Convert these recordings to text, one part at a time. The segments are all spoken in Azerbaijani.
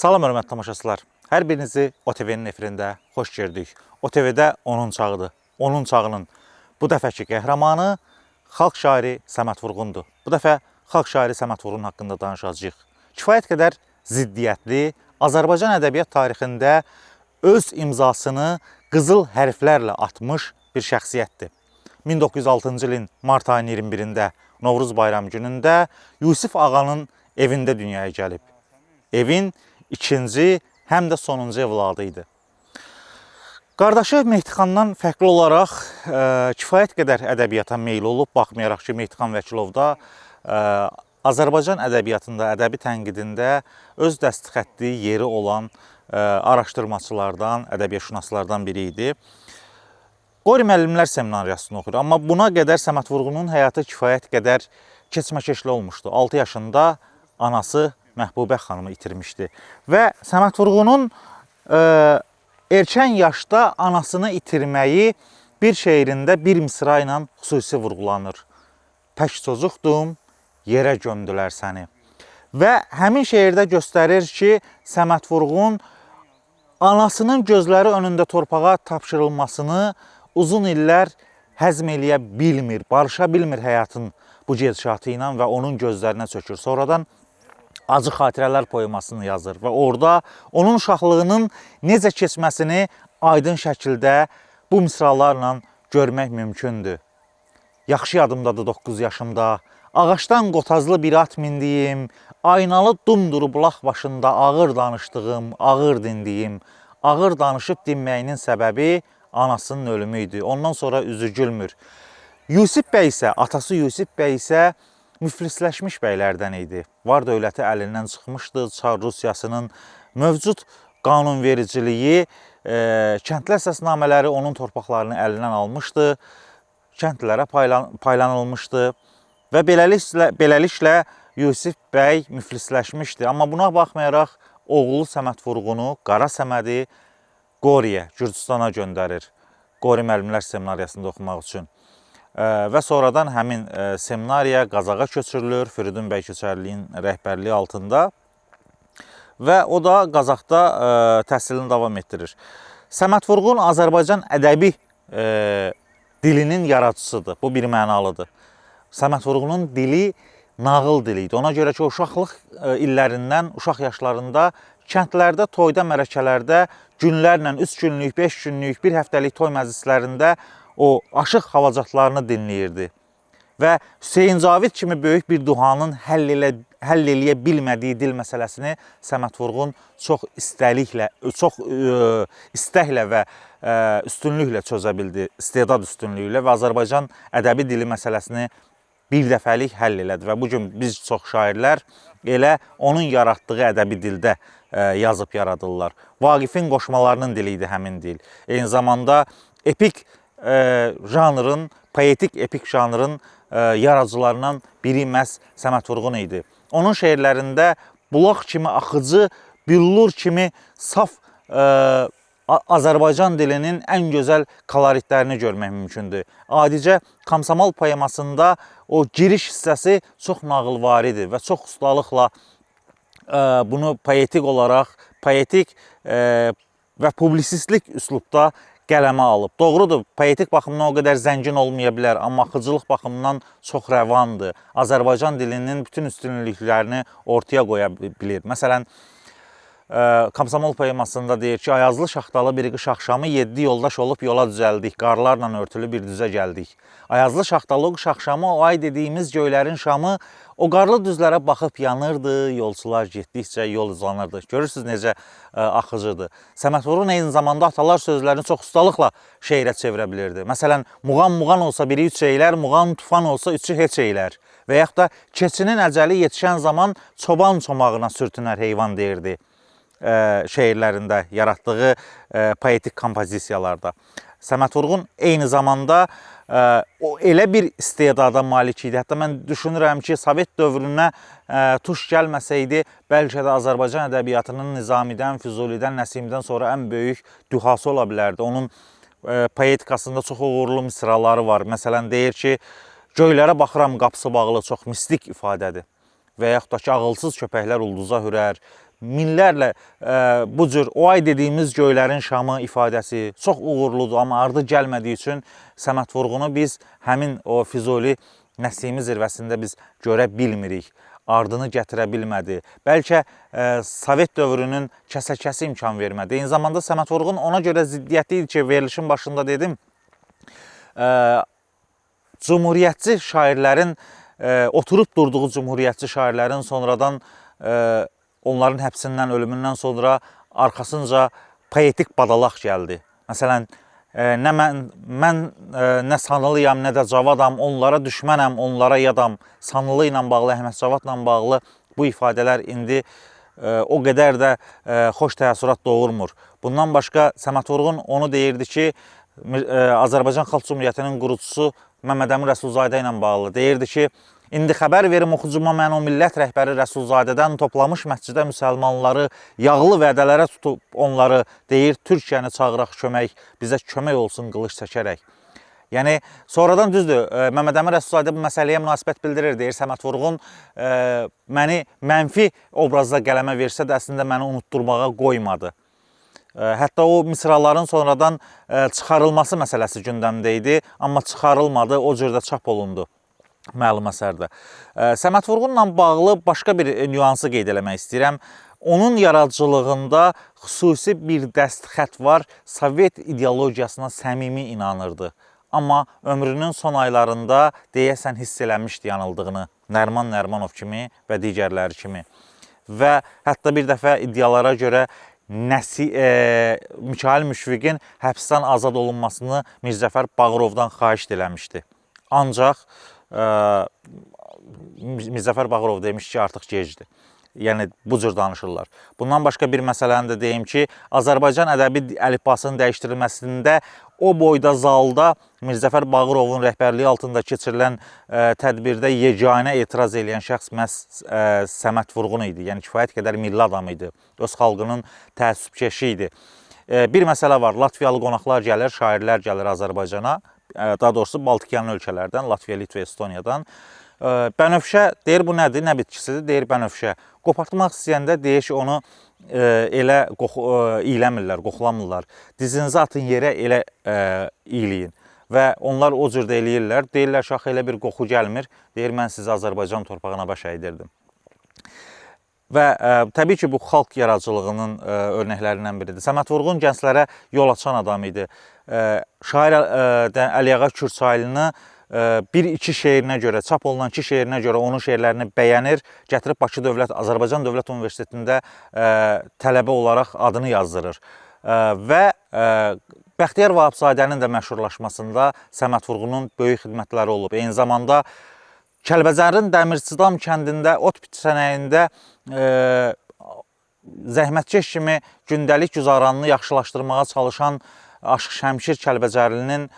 Salam hörmətli tamaşaçılar. Hər birinizi OTV-nin efirində xoş gördük. OTV-də onun çağıdır. Onun çağının bu dəfəki qəhrəmanı xalq şairi Səməd Vurğundur. Bu dəfə xalq şairi Səməd Vurğun haqqında danışacağıq. Kifayət qədər ziddiyyətli, Azərbaycan ədəbiyyat tarixində öz imzasını qızıl hərflərlə atmış bir şəxsiyyətdir. 1906-cı ilin mart ayının 21-də Novruz bayram günündə Yusif Ağanın evində dünyaya gəlib. Evin ikinci, həm də sonuncu evladı idi. Qardaşı Mehdixandan fərqli olaraq kifayət qədər ədəbiyyata meyl olub, baxmayaraq ki, Mehdixan Vəkilov da Azərbaycan ədəbiyyatında, ədəbi tənqidində öz dəstxətli yeri olan araşdırmaçılardan, ədəbiyyatşünaslardan biri idi. Qori müəllimlər seminariyasını oxuyur, amma buna qədər Səməd Vurğunun həyatı kifayət qədər keçməkeşli olmuşdu. 6 yaşında anası Məhbubə xanımı itirmişdi və Səməd Vurğunun erkən yaşda anasını itirməyi bir şeirində bir misra ilə xüsusi vurğulanır. Tək çocuqdum, yerə gömdülər səni. Və həmin şeirdə göstərir ki, Səməd Vurğun anasının gözləri önündə torpağa tapşırılmasını uzun illər həzm eləyə bilmir, barışa bilmir həyatın bu gedişatı ilə və onun gözlərinə çökür. Sonradan Acı Xatirələr poemasını yazır və orada onun uşaqlığının necə keçməsini aydın şəkildə bu misralarla görmək mümkündür. Yaxşı yadımdadır 9 yaşımda, ağaçdan qotazlı bir at mindiyim, aynalı dumduru bulaq başında ağır danışdığım, ağır dindiyim, ağır danışıb dinməyinin səbəbi anasının ölümü idi. Ondan sonra üzü gülmür. Yusif bəy isə, atası Yusif bəy isə müflisləşmiş bəylərdən idi. Var dövləti əlindən çıxmışdı. Çar Rusiyasının mövcud qanunvericiliyi, kəndli əsasnamələri onun torpaqlarını əlindən almışdı. Kəndlilərə paylanılmışdı və beləliklə Yusif bəy müflisləşmişdi. Amma buna baxmayaraq oğlu Səməd Vurğunu, Qara Səmədi Qoriyə, Gürcüstana göndərir. Qori müəllimlər seminariyasında oxumaq üçün. Və sonradan həmin seminariya Qazağa köçürülür, Firidun bəy Köçərliyin rəhbərliyi altında və o da Qazaqda təhsilini davam etdirir. Səməd Vurğun Azərbaycan ədəbi dilinin yaradıcısıdır. Bu bir mənalıdır. Səməd Vurğunun dili nağıl dili idi. Ona görə ki, uşaqlıq illərindən, uşaq yaşlarında kəndlərdə, toyda, mərəkələrdə günlərlə 3 günlük, 5 günlük, bir həftəlik toy məclislərində o aşıq havacatlarını dinləyirdi. Və Hüseyin Cavid kimi böyük bir duhanın həll eləyə bilmədiyi dil məsələsini Səməd Vurğun çox istəklə və üstünlüklə çözə bildi, istedad üstünlüyülə və Azərbaycan ədəbi dili məsələsini bir dəfəlik həll elədi. Və bugün biz çox şairlər elə onun yaratdığı ədəbi dildə yazıb yaradırlar. Vaqifin qoşmalarının dili idi həmin dil. Eyni zamanda epik janrın, poetik epik janrın yaradıcılarından biri məhz Səməd Vurğun idi. Onun şeirlərində bulaq kimi axıcı, billur kimi saf Azərbaycan dilinin ən gözəl koloritlərini görmək mümkündür. Adicə Komsomol poemasında o giriş hissəsi çox nağılvari və çox ustalıqla bunu poetik olaraq, poetik və publisistlik üslubda qələmə alıb. Doğrudur, poetik baxımdan o qədər zəngin olmaya bilər, amma axıcılıq baxımından çox rəvandır. Azərbaycan dilinin bütün üstünlüklərini ortaya qoya bilir. Məsələn, Komsomol poemasında deyir ki, Ayazlı şaxtalı bir qış axşamı 7 yoldaş olub yola düzəldik, qarlarla örtülü bir düzə gəldik. Ayazlı şaxtalı qış axşamı o ay dediyimiz göylərin şamı o qarlı düzlərə baxıb yanırdı, yolçular getdikcə yol uzanırdı. Görürsünüz necə axıcıdır. Səməd Vurğun eyni zamanda atalar sözlərini çox ustalıqla şeirə çevirə bilirdi. Məsələn, muğan olsa biri 3 eylər, muğan tufan olsa 3-ü heç eylər. Və yaxud da keçinin əcəli yetişən zaman çoban çomağına sürtünər heyvan deyirdi şeirlərində, yaratdığı poetik kompozisiyalarda. Səməd Vurğun eyni zamanda o elə bir istedada malik idi. Hətta mən düşünürəm ki, Sovet dövrünə tuş gəlməsəydi, bəlkə də Azərbaycan ədəbiyyatının Nizamidən, Füzulidən, Nəsimdən sonra ən böyük dühası ola bilərdi. Onun poetikasında çox uğurlu misraları var. Məsələn, deyir ki, göylərə baxıram qapısı bağlı, çox mistik ifadədir. Və yaxud da ki, ağılsız köpəklər ulduza hürər, minlərlə bu cür o ay dediyimiz göylərin şamı ifadəsi çox uğurludur, amma ardı gəlmədiyi üçün Səməd Vurğunu biz həmin o Füzuli Nəsimi zirvəsində biz görə bilmirik. Ardını gətirə bilmədi. Bəlkə Sovet dövrünün kəsə-kəsi imkan vermədi. Eyni zamanda Səməd Vurğun ona görə ziddiyyətli idi ki, verilişin başında dedim, cumhuriyyətçi şairlərin, oturub durduğu cumhuriyyətçi şairlərin sonradan onların həbsindən, ölümündən sonra arxasınca poetik badalaq gəldi. Məsələn, nə mən nə sanılıyam, nə də Cavadam, onlara düşmənəm, onlara yadam. Sanılı ilə bağlı, Əhməd Cavadla bağlı bu ifadələr indi o qədər də xoş təəssürat doğurmur. Bundan başqa Səməd Vurğun onu deyirdi ki, Azərbaycan Xalq Cumhuriyyətinin qurucusu Məmməd Əmin Rəsulzadə ilə bağlı. Deyirdi ki, indi xəbər verim oxucuma, mən o millət rəhbəri Rəsulzadədən toplamış məscidə müsəlmanları, yağlı vədələrə tutub onları, deyir, Türkiyəni çağıraq kömək, bizə kömək olsun qılış çəkərək. Yəni, sonradan düzdür, Məmməd Əmin Rəsulzadə bu məsələyə münasibət bildirir, deyir, Səməd Vurğun məni mənfi obrazda qələmə versə də əslində məni unutturmağa qoymadı. Hətta o misraların sonradan çıxarılması məsələsi gündəmdə idi, amma çıxarılmadı, o cürdə çap olundu məlum əsərdə. Səməd Vurğunla bağlı başqa bir nüansı qeyd eləmək istəyirəm. Onun yaradıcılığında xüsusi bir dəst xət var, Sovet ideologiyasına səmimi inanırdı. Amma ömrünün son aylarında deyəsən hiss eləmişdi yanıldığını Nəriman Nərimanov kimi və digərləri kimi. Və hətta bir dəfə iddialara görə Mikayıl Müşfiqin həbsdən azad olunmasını Mirzəfər Bağırovdan xahiş eləmişdi. Ancaq Mirzəfər Bağırov demiş ki, artıq gecdir. Yəni, bu cür danışırlar. Bundan başqa bir məsələni də deyim ki, Azərbaycan ədəbi əlifbasının dəyişdirilməsində o boyda zalda Mirzəfər Bağırovun rəhbərliyi altında keçirilən tədbirdə yeganə etiraz edən şəxs məhz Səməd Vurğun idi. Yəni, kifayət qədər milli adam idi. Öz xalqının təəssübkeşi idi. Bir məsələ var, Latviyalı qonaqlar gəlir, şairlər gəlir Azərbaycana. Daha doğrusu Baltikyanı ölkələrdən, Latviya, Litva, Estoniyadan. Bənövşə, deyir, bu nədir, nə bitkisidir, deyir, bənövşə. Qopartmaq istəyəndə deyir ki, onu elə iyləmirlər, qoxulamırlar. Dizinizi atın yerə, elə iyləyin. Və onlar o cürdə eləyirlər. Deyirlər ki, axı elə bir qoxu gəlmir. Deyir, mən sizi Azərbaycan torpağına baş əydirdim. Və təbii ki, bu xalq yaradıcılığının örnəklərindən biridir. Səməd Vurğun gənclərə yol açan adam idi. Şair Əliağa Kürçaylını bir-iki şeirinə görə, çap olunan iki şeirinə görə onun şeirlərini bəyənir, gətirib Bakı Azərbaycan Dövlət Universitetində tələbə olaraq adını yazdırır. Və Bəxtiyar Vahabzadənin də məşhurlaşmasında Səməd Vurğunun böyük xidmətləri olub. Eyni zamanda Kəlbəcərin Dəmirçidam kəndində ot biçənəyində zəhmətkeş kimi gündəlik güzaranını yaxşılaşdırmağa çalışan Aşıq Şəmşir Kəlbəcərlinin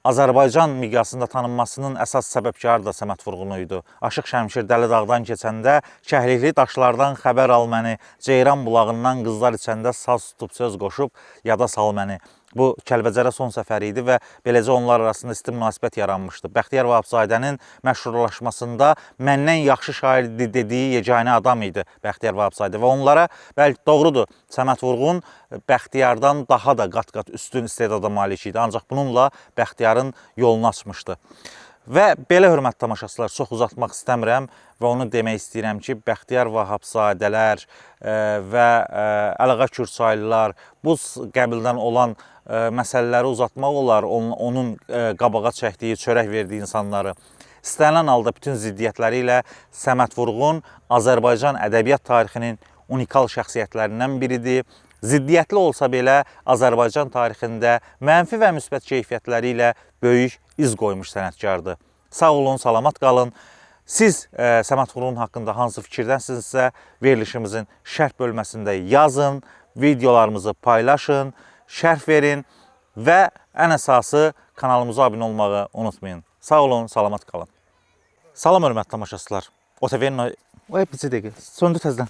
Azərbaycan miqyasında tanınmasının əsas səbəbkarı da Səməd Vurğunu idi. Aşıq Şəmşir Dəli Dağdan keçəndə kəhlikli daşlardan xəbər al məni, Ceyran bulağından qızlar içəndə saz tutub söz qoşub, yada sal məni. Bu Kəlbəcərə son səfəri idi və beləcə onlar arasında isti münasibət yaranmışdı. Bəxtiyar Vahabzadənin məşhurlaşmasında məndən yaxşı şair dediyi yeganə adam idi Bəxtiyar Vahabzadə və onlara, bəlkə doğrudur, Səməd Vurğun Bəxtiyardan daha da qat-qat üstün istedada malik idi. Ancaq bununla Bəxtiyarın yolunu açmışdı. Və belə hörmətli tamaşaçılar, çox uzatmaq istəmirəm və onu demək istəyirəm ki, Bəxtiyar Vahabzadələr və Əliağa Kürçaylılar bu qəbildən olan məsələləri uzatmaq olar, onun qabağa çəkdiyi, çörək verdiyi insanları. İstənilən halda bütün ziddiyyətləri ilə Səməd Vurğun Azərbaycan ədəbiyyat tarixinin unikal şəxsiyyətlərindən biridir. Ziddiyyətli olsa belə Azərbaycan tarixində mənfi və müsbət keyfiyyətləri ilə böyük iz qoymuş sənətkardır. Sağ olun, salamat qalın. Siz Səməd Vurğun haqqında hansı fikirdənsinizsə verilişimizin şərh bölməsində yazın, videolarımızı paylaşın, şərh verin və ən əsası kanalımıza abunə olmağı unutmayın. Sağ olun, salamat qalın. Salam hörmətli tamaşaçılar. OTV-nin... Bizi dəqiqə, söndü təzdən.